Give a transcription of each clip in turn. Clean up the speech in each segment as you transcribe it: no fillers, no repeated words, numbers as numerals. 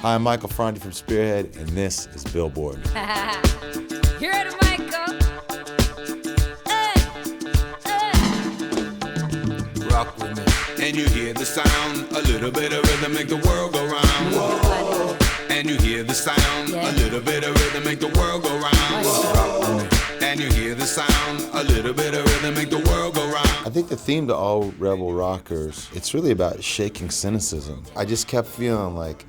Hi, I'm Michael Franti from Spearhead, and this is Billboard. You're ready, Michael. Rock with me. And you hear the sound, a little bit of rhythm make the world go round. Whoa. And you hear the sound, a little bit of rhythm make the world go round. Rock with me. And you hear the sound, a little bit of rhythm make the world go round. I think the theme to all rebel rockers, it's really about shaking cynicism. I just kept feeling like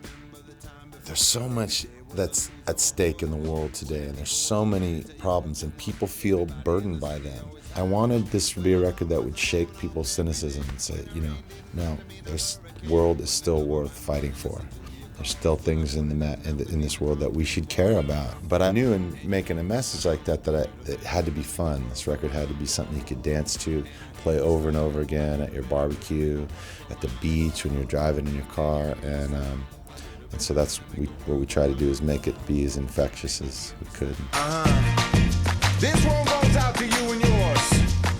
there's so much that's at stake in the world today, and there's so many problems, and people feel burdened by them. I wanted this to be a record that would shake people's cynicism and say, no, this world is still worth fighting for. There's still things in this world that we should care about. But I knew in making a message like that it had to be fun. This record had to be something you could dance to, play over and over again at your barbecue, at the beach, when you're driving in your car, and so that's what we try to do, is make it be as infectious as we could. This one goes out to you and yours.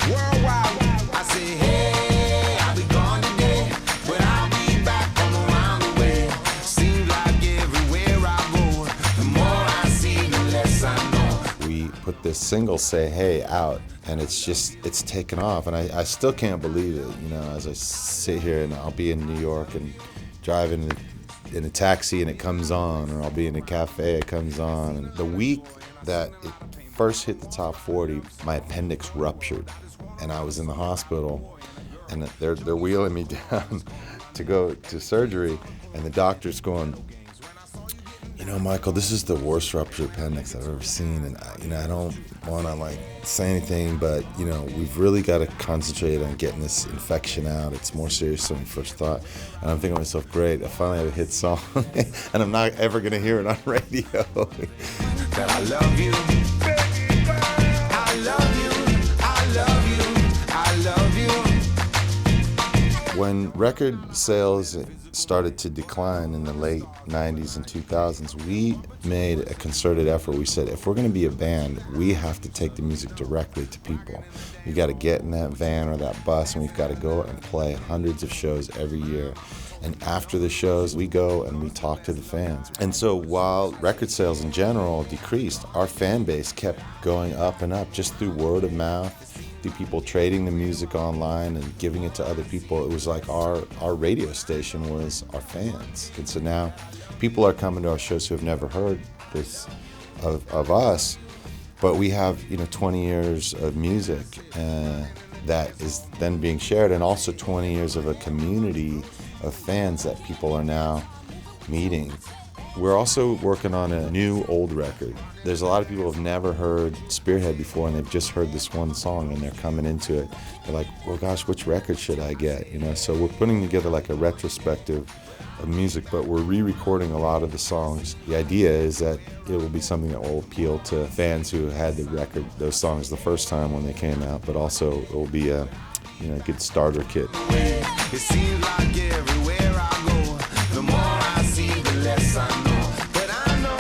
Worldwide, I say, hey, I'll be gone today, but I'll be back from around the way. Seems like everywhere I go, the more I see, the less I know. We put this single, Say Hey, out, and it's taken off, and I still can't believe it, as I sit here and I'll be in New York and driving in a taxi and it comes on, or I'll be in a cafe, it comes on. And the week that it first hit the top 40, my appendix ruptured, and I was in the hospital, and they're wheeling me down to go to surgery, and the doctor's going, Michael, this is the worst ruptured appendix I've ever seen, and I don't want to say anything, but we've really got to concentrate on getting this infection out. It's more serious than we first thought. And I'm thinking to myself, great, I finally have a hit song, and I'm not ever going to hear it on radio. That I love you, I love you, I love you, I love you. When record sales started to decline in the late 90s and 2000s, we made a concerted effort. We said, if we're going to be a band, we have to take the music directly to people. We got to get in that van or that bus, and we've got to go and play hundreds of shows every year. And after the shows, we go and we talk to the fans. And so while record sales in general decreased, our fan base kept going up and up just through word of mouth, through people trading the music online and giving it to other people. It was like our radio station was our fans. And so now people are coming to our shows who have never heard this of us, but we have 20 years of music that is then being shared, and also 20 years of a community of fans that people are now meeting. We're also working on a new old record. There's a lot of people who have never heard Spearhead before, and they've just heard this one song, and they're coming into it. They're like, well, gosh, which record should I get? So we're putting together like a retrospective of music, but we're re-recording a lot of the songs. The idea is that it will be something that will appeal to fans who had those songs the first time when they came out, but also it will be a good starter kit. It seems like everywhere I go, the more I see, the less I know. But I know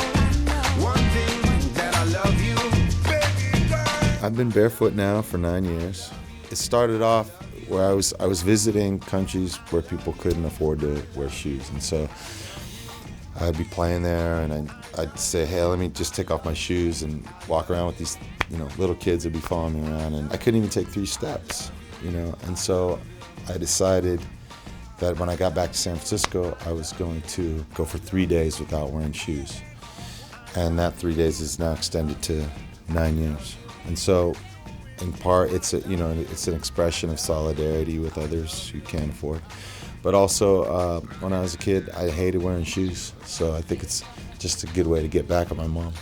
one thing, that I love you, baby girl. I've been barefoot now for 9 years. It started off where I was visiting countries where people couldn't afford to wear shoes, and so I'd be playing there, and I'd say, hey, let me just take off my shoes and walk around with these little kids that'd be following me around, and I couldn't even take 3 steps, and so I decided that when I got back to San Francisco, I was going to go for 3 days without wearing shoes, and that 3 days is now extended to 9 years. And so in part, it's an expression of solidarity with others who can't afford. But also, when I was a kid, I hated wearing shoes, so I think it's just a good way to get back at my mom.